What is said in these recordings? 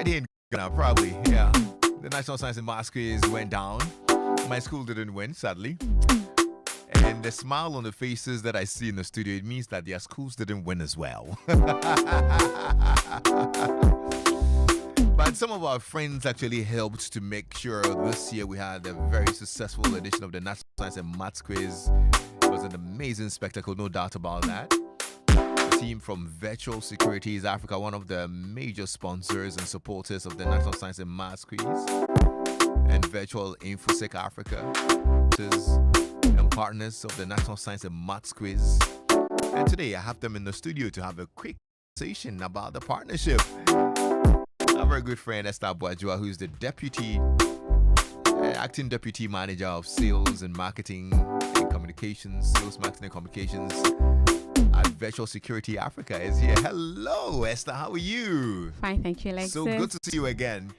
right here in Ghana, probably. Yeah. The National Science and Maths quiz went down. My school didn't win, sadly. And the smile on the faces that I see in the studio, it means that their schools didn't win as well. But some of our friends actually helped to make sure this year we had a very successful edition of the National Science and Maths quiz. It was an amazing spectacle, no doubt about that. The team from Virtual Securities Africa, one of the major sponsors and supporters of the National Science and Maths quiz, and Virtual InfoSec Africa, and partners of the National Science and Maths quiz. And today I have them in the studio to have a quick conversation about the partnership. A very good friend, Esther Boajua, who's the acting deputy manager of sales and marketing and communications, sales, marketing, and communications at Virtual Security Africa, is here. Hello, Esther. How are you? Fine, thank you, Lexis. So good to see you again.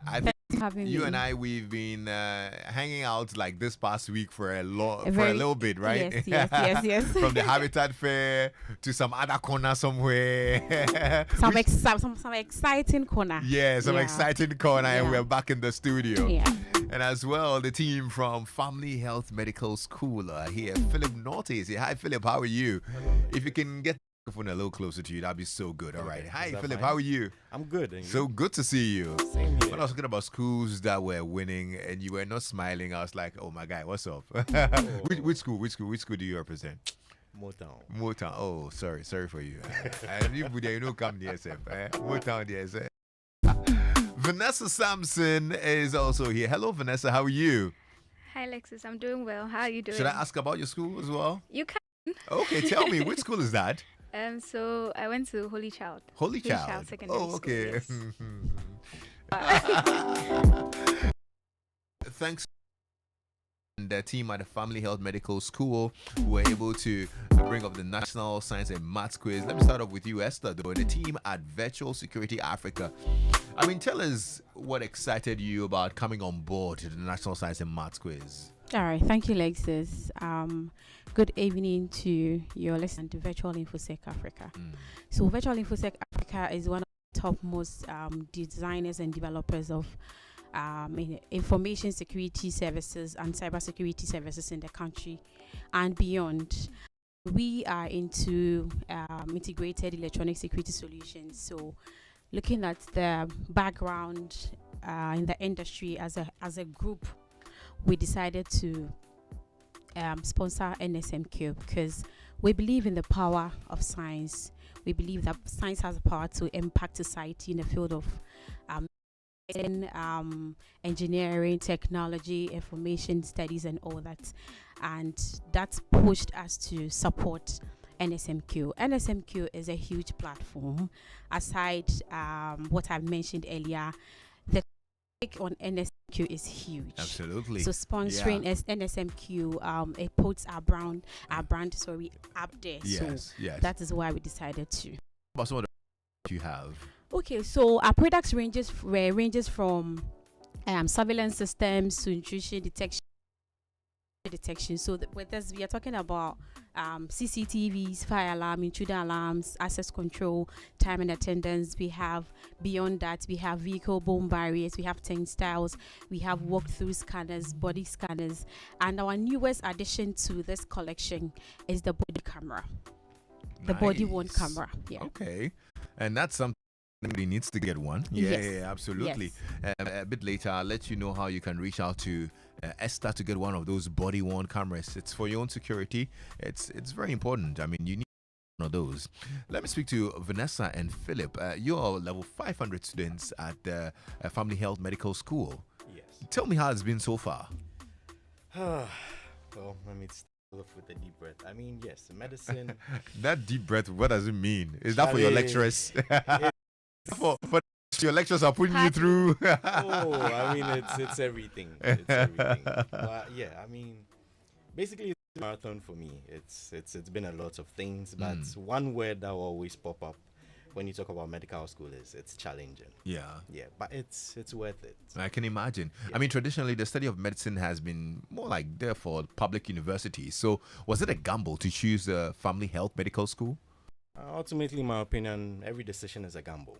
I think you me. and I, we've been hanging out like this past week for a little bit, right? Yes. From the Habitat Fair to some other corner somewhere. some exciting corner. Yeah, some exciting corner, and Yeah. we're back in the studio. Yeah. And as well, the team from Family Health Medical School are here. Philip Norte is here. Hi, Philip. How are you? If you can get the microphone a little closer to you, that'd be so good. All right. Hi, Philip. Fine? How are you? I'm good. And So good to see you. Same here. When I was talking about schools that were winning and you were not smiling, I was like, oh my God, what's up? Which school do you represent? Motown. Oh, sorry for you. And you know come near yourself. Motown, yes. Vanessa Sampson is also here. Hello, Vanessa. How are you? Hi, Lexis. I'm doing well. How are you doing? Should I ask about your school as well? You can. Okay, tell me, which school is that? So I went to Holy Child. Holy Child. Secondary Oh, okay. School, Thanks. And the team at the Family Health Medical School were able to bring up the National Science and Maths quiz. Let me start off with you, Esther, though. The team at Virtual Security Africa. I mean, tell us what excited you about coming on board to the National Science and Maths quiz. All right, thank you, Lexis. Good evening to your listener to Virtual InfoSec Africa. So Virtual InfoSec Africa is one of the topmost designers and developers of information security services and cybersecurity services in the country and beyond. We are into integrated electronic security solutions. So looking at the background in the industry as a group, we decided to sponsor NSMQ because we believe in the power of science. We believe that science has the power to impact society in the field of engineering, technology, information studies, and all that. And that's pushed us to support NSMQ. NSMQ is a huge platform. Aside what I've mentioned earlier, the take on NSMQ is huge. Absolutely. So sponsoring NSMQ, it puts our brand up there. Yes. That is why we decided to. What's some of the you have? Okay, so our products ranges from surveillance systems to intrusion detection. So with this, we are talking about CCTVs, fire alarm, intruder alarms, access control, time and attendance. We have beyond that, we have vehicle bomb barriers, we have turnstiles, we have walk-through scanners, body scanners, and our newest addition to this collection is the body camera, the body-worn camera. Yeah. Okay, and that's something. Everybody needs to get one. Yeah, absolutely. Yes. A bit later, I'll let you know how you can reach out to Esther to get one of those body-worn cameras. It's for your own security. It's very important. I mean, you need one of those. Let me speak to Vanessa and Philip. You're level 500 students at the Family Health Medical School. Yes. Tell me how it's been so far. Well, let me start off with a deep breath. I mean, yes, medicine. That deep breath, what does it mean? Is that for your lecturers? But your lectures are putting you through. I mean, it's everything. It's everything. But yeah, I mean, basically, it's a marathon for me. It's been a lot of things, but one word that will always pop up when you talk about medical school is it's challenging. Yeah, but it's worth it. I can imagine. Yeah. I mean, traditionally, the study of medicine has been more like there for public universities. So, was it a gamble to choose a Family Health Medical School? Ultimately, in my opinion, every decision is a gamble.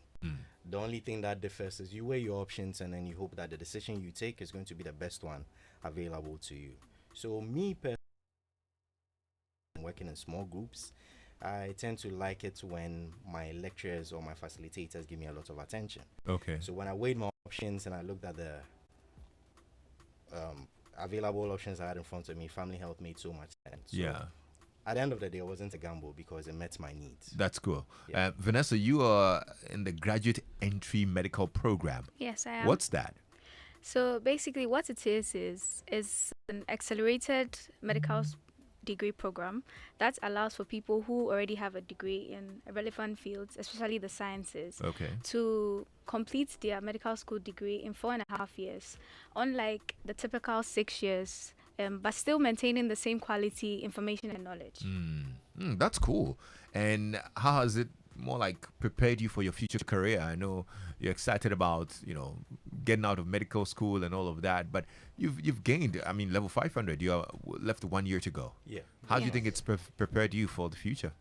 The only thing that differs is you weigh your options and then you hope that the decision you take is going to be the best one available to you. So me personally, working in small groups, I tend to like it when my lecturers or my facilitators give me a lot of attention. Okay. So when I weighed my options and I looked at the available options I had in front of me, family health made so much sense. So Yeah. at the end of the day, it wasn't a gamble because it met my needs. That's cool. Yeah. Vanessa, you are in the graduate entry medical program. Yes, I am. What's that? So basically, what it is an accelerated degree program that allows for people who already have a degree in relevant fields, especially the sciences, Okay. to complete their medical school degree in 4.5 years, unlike the typical 6 years, but still maintaining the same quality, information, and knowledge. That's cool. And how has it more like prepared you for your future career? I know you're excited about, getting out of medical school and all of that, but you've gained, level 500. You are left 1 year to go. Yeah. How do you Yes. think it's prepared you for the future?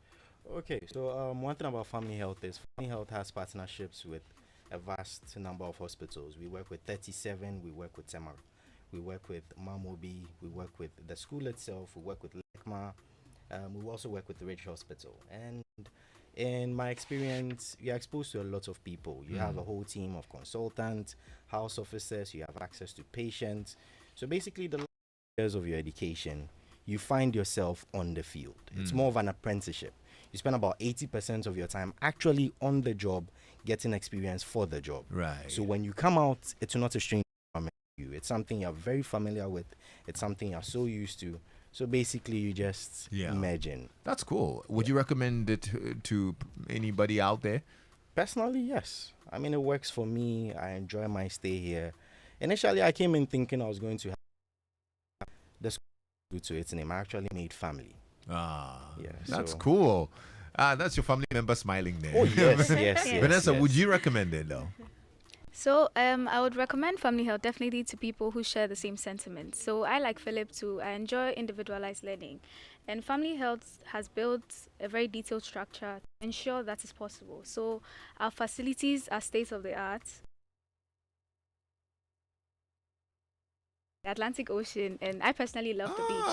Okay, so one thing about family health is family health has partnerships with a vast number of hospitals. We work with 37, we work with Temar, we work with Mamobi, we work with the school itself, we work with LECMA, we also work with the Ridge Hospital. And in my experience, you're exposed to a lot of people. You have a whole team of consultants, house officers, you have access to patients. So basically, the last years of your education, you find yourself on the field. It's more of an apprenticeship. You spend about 80% of your time actually on the job, getting experience for the job. Right. So when you come out, it's not a strange environment to you. It's something you're very familiar with. It's something you're so used to. So basically, you just imagine. That's cool. Would you recommend it to anybody out there? Personally, yes. It works for me. I enjoy my stay here. Initially, I came in thinking I was going to have the school to its name. I actually made family. Yeah, that's so- cool. That's your family member smiling there. Oh, yes, yes, yes. Vanessa, yes. would you recommend it though? So I would recommend family health definitely to people who share the same sentiments. So I, like Philip too, I enjoy individualized learning. And family health has built a very detailed structure to ensure that is possible. So our facilities are state of the art. The Atlantic Ocean, and I personally love the beach.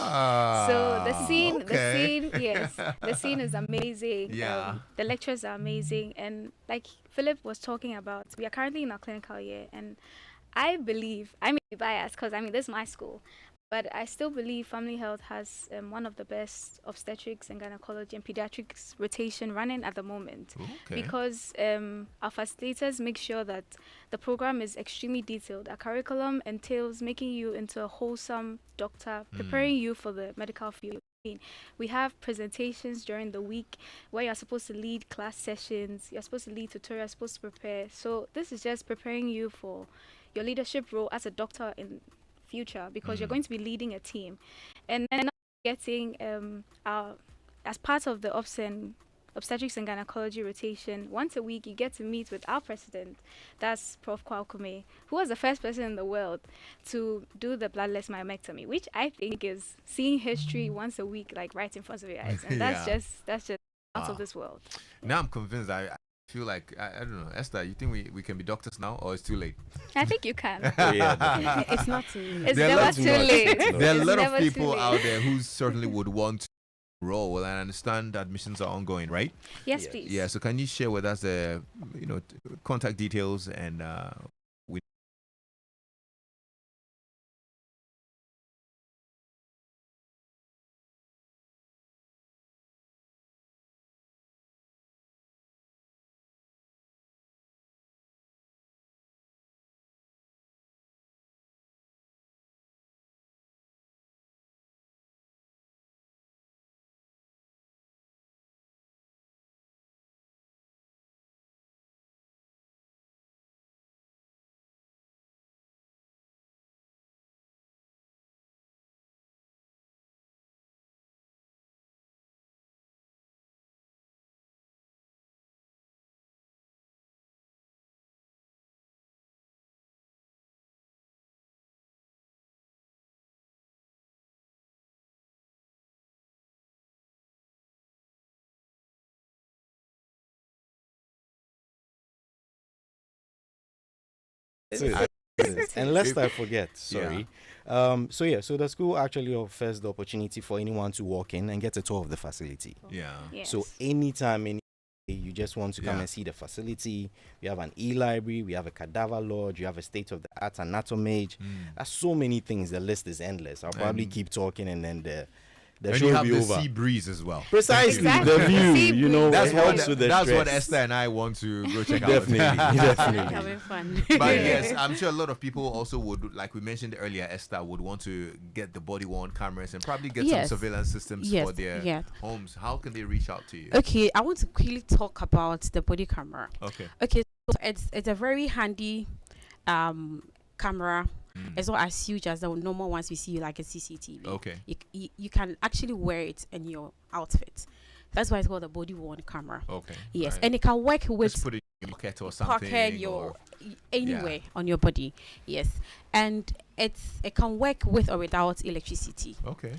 So the scene, yes, the scene is amazing. Yeah. The lectures are amazing, and like Philip was talking about, we are currently in our clinical year, and I believe, I may be biased because this is my school, but I still believe family health has one of the best obstetrics and gynecology and pediatrics rotation running at the moment. Okay. Because our facilitators make sure that the program is extremely detailed. Our curriculum entails making you into a wholesome doctor, preparing you for the medical field. We have presentations during the week where you're supposed to lead class sessions, you're supposed to lead tutorials, supposed to prepare. So this is just preparing you for your leadership role as a doctor in future, because you're going to be leading a team. And then getting as part of the obstetrics and gynecology rotation, once a week you get to meet with our president, that's Prof. Kwaukume, who was the first person in the world to do the bloodless myomectomy, which I think is seeing history once a week, like right in front of your eyes. And that's just out of this world. Now I'm convinced. I feel like I don't know, Esther. You think we can be doctors now, or it's too late? I think you can. Oh, yeah. It's not too late. It's There are never lots- too late. There are a It's lot of never too people late. out there who certainly would want to enroll. Well, I understand admissions are ongoing, right? Yes, Yes. please. Yeah. So can you share with us the contact details and So, and lest I forget, sorry. So the school actually offers the opportunity for anyone to walk in and get a tour of the facility. Yeah. Yes. So anytime you just want to come Yeah. and see the facility, we have an e-library, we have a cadaver lodge, you have a state-of-the-art anatomage. There's so many things. The list is endless. I'll probably And- keep talking, and then the And show you will have be the over. sea breeze as well. Precisely, Exactly. the view. Sea You know, That's it what helps with the that's what stress. Esther and I want to go check out. Definitely, definitely. Having fun. But yes, I'm sure a lot of people also would, like we mentioned earlier, Esther would want to get the body-worn cameras and probably get some Yes. surveillance systems Yes, for their yeah. homes. How can they reach out to you? Okay, I want to quickly talk about the body camera. Okay. Okay, so it's a very handy camera. It's not as huge as the normal ones we see like a CCTV. Okay. You can actually wear it in your outfit. That's why it's called a body worn camera. Okay. Yes, Right. and it can work with Just put it in your pocket or something. pocket your or- anywhere on your body. Yes, and it can work with or without electricity. Okay.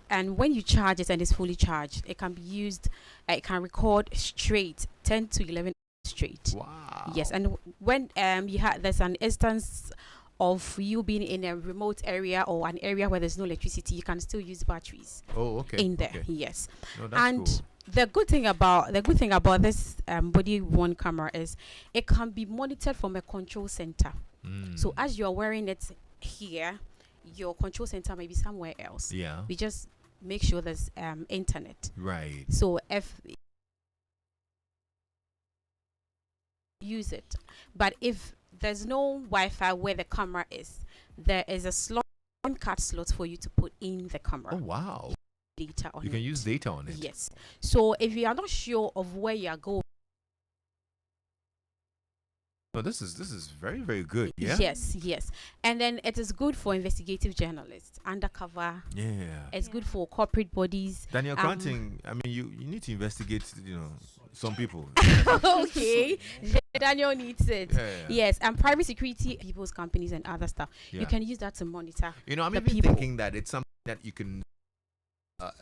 And when you charge it and it's fully charged, it can be used. It can record straight 10 to 11 straight. Wow. Yes, and when there's an instance of you being in a remote area or an area where there's no electricity, you can still use batteries Oh, okay. in there. Okay. Yes, No, that's and cool. the good thing about this body worn camera is it can be monitored from a control center. So as you're wearing it here, your control center may be somewhere else. Yeah. We just make sure there's internet. Right. So if use it, but if there's no Wi-Fi where the camera is, there is a slot, one card slot for you to put in the camera Oh, wow. data on You it. can use data on it. Yes. So if you are not sure of where you are going, No, this is very, very good. Yeah. yes, and then it is good for investigative journalists, undercover. Yeah. It's good for corporate bodies. Daniel Granting, I mean, you need to investigate, some people. Okay, Daniel needs it. Yeah. Yes, and private security, people's companies and other stuff. Yeah. You can use that to monitor. I'm the even people. thinking that it's something that you can.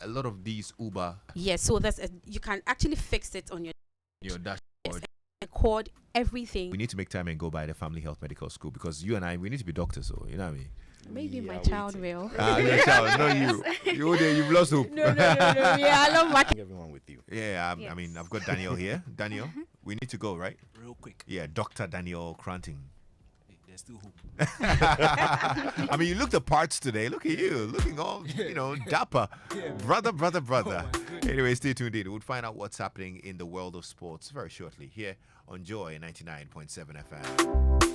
A lot of these Uber, Yes, so you can actually fix it on your dashboard. record everything. We need to make time and go by the Family Health Medical School because you and I, we need to be doctors. So you know what I mean. Maybe We my are child waiting. will. Your child, no you. You've lost hope. No. Yeah, I love my. Bring everyone with you. Yeah, I mean, Yes. I've got Daniel here. Daniel, we need to go, right? Real quick. Yeah, Dr. Daniel Cranting. There's still hope. I mean, you look the parts today. Look at you, looking all, dapper. Brother. Anyway, stay tuned in. We'll find out what's happening in the world of sports very shortly here on Joy 99.7 FM.